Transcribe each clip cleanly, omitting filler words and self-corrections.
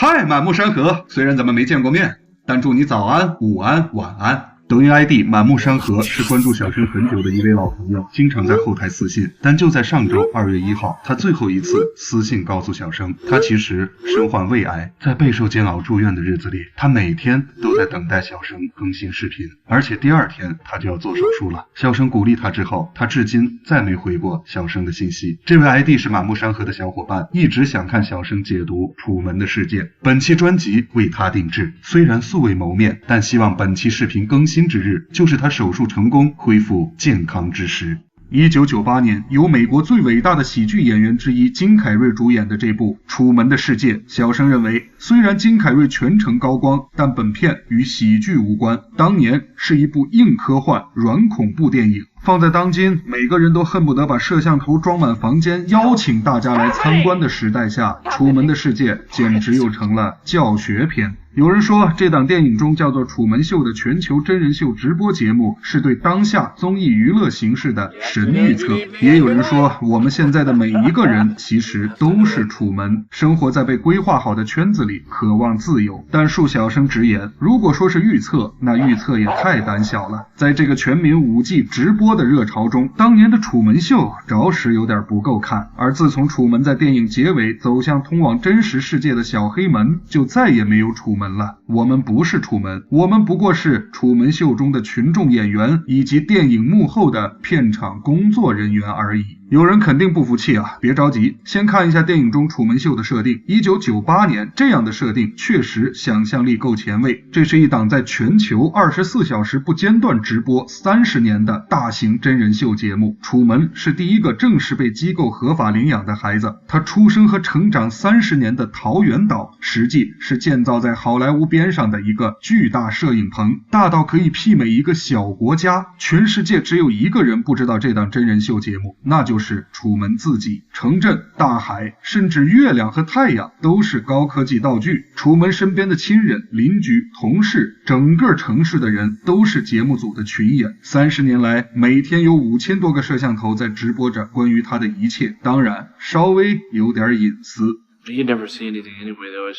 嗨，满目山河，虽然咱们没见过面，但祝你早安、午安、晚安。抖音 ID 满目山河是关注小生很久的一位老朋友，经常在后台私信。但就在上周2月1号，他最后一次私信告诉小生，他其实身患胃癌，在备受煎熬住院的日子里，他每天都在等待小生更新视频，而且第2天他就要做手术了。小生鼓励他之后，他至今再没回过小生的信息。这位 ID 是满目山河的小伙伴，一直想看小生解读《楚门的世界》，本期专辑为他定制。虽然素未谋面，但希望本期视频更新之日，就是他手术成功恢复健康之时。1998年，由美国最伟大的喜剧演员之一金凯瑞主演的这部《楚门的世界》，小生认为，虽然金凯瑞全程高光，但本片与喜剧无关，当年是一部硬科幻、软恐怖电影。放在当今每个人都恨不得把摄像头装满房间，邀请大家来参观的时代下，《楚门的世界》简直又成了教学片。有人说，这档电影中叫做《楚门秀》的全球真人秀直播节目是对当下综艺娱乐形式的神预测。也有人说，我们现在的每一个人其实都是楚门，生活在被规划好的圈子里，渴望自由。但恕小生直言，如果说是预测，那预测也太胆小了。在这个全民5G 直播的热潮中，当年的《楚门秀》着实有点不够看，而自从楚门在电影结尾走向通往真实世界的小黑门，就再也没有楚门了。我们不是楚门，我们不过是《楚门秀》中的群众演员以及电影幕后的片场工作人员而已。有人肯定不服气啊，别着急，先看一下电影中楚门秀的设定。1998年，这样的设定确实想象力够前卫。这是一档在全球24小时不间断直播30年的大型真人秀节目。楚门是第一个正式被机构合法领养的孩子，他出生和成长30年的桃源岛，实际是建造在好莱坞边上的一个巨大摄影棚，大到可以媲美一个小国家。全世界只有一个人不知道这档真人秀节目，那就是楚门自己。城镇、大海，甚至月亮和太阳都是高科技道具。楚门身边的亲人、邻居、同事，整个城市的人都是节目组的群演。30年来，每天有5000多个摄像头在直播着关于他的一切，当然稍微有点隐私。 You never see anything anyway, though.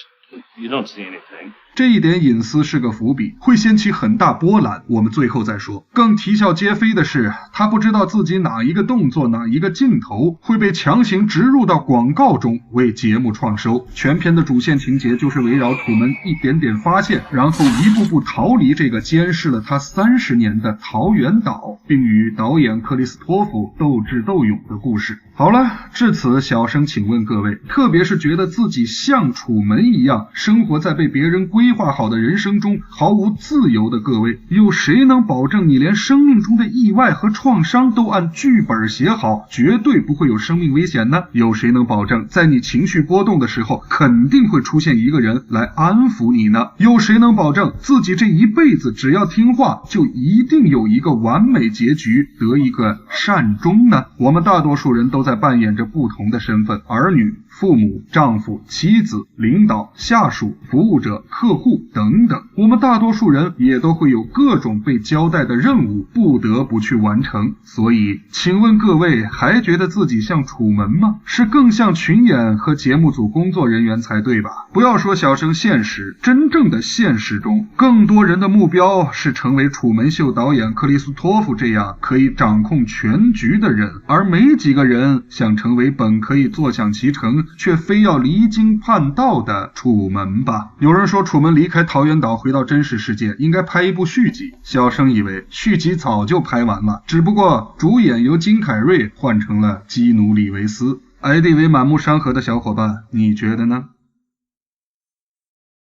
You don't see anything. 这一点隐私是个伏笔，会掀起很大波澜，我们最后再说。更啼笑皆非的是，他不知道自己哪一个动作、哪一个镜头会被强行植入到广告中，为节目创收。全片的主线情节就是围绕楚门一点点发现，然后一步步逃离这个监视了他30年的桃源岛，并与导演克里斯托弗斗智斗勇的故事。好了，至此小生请问各位，特别是觉得自己像楚门一样生活在被别人规划好的人生中毫无自由的各位，有谁能保证你连生命中的意外和创伤都按剧本写好，绝对不会有生命危险呢？有谁能保证在你情绪波动的时候肯定会出现一个人来安抚你呢？有谁能保证自己这一辈子只要听话就一定有一个完美结局，得一个善终呢？我们大多数人都在扮演着不同的身份，儿女、父母、丈夫、妻子、领导、下属、服务者、客户等等。我们大多数人也都会有各种被交代的任务，不得不去完成。所以请问各位，还觉得自己像楚门吗？是更像群演和节目组工作人员才对吧？不要说小生现实，真正的现实中，更多人的目标是成为楚门秀导演克里斯托弗这样可以掌控全局的人，而没几个人想成为本可以坐享其成却非要离经叛道的楚门吧。有人说楚门离开桃源岛回到真实世界应该拍一部续集，小生以为续集早就拍完了，只不过主演由金凯瑞换成了基努里维斯。ID 为满目山河的小伙伴，你觉得呢？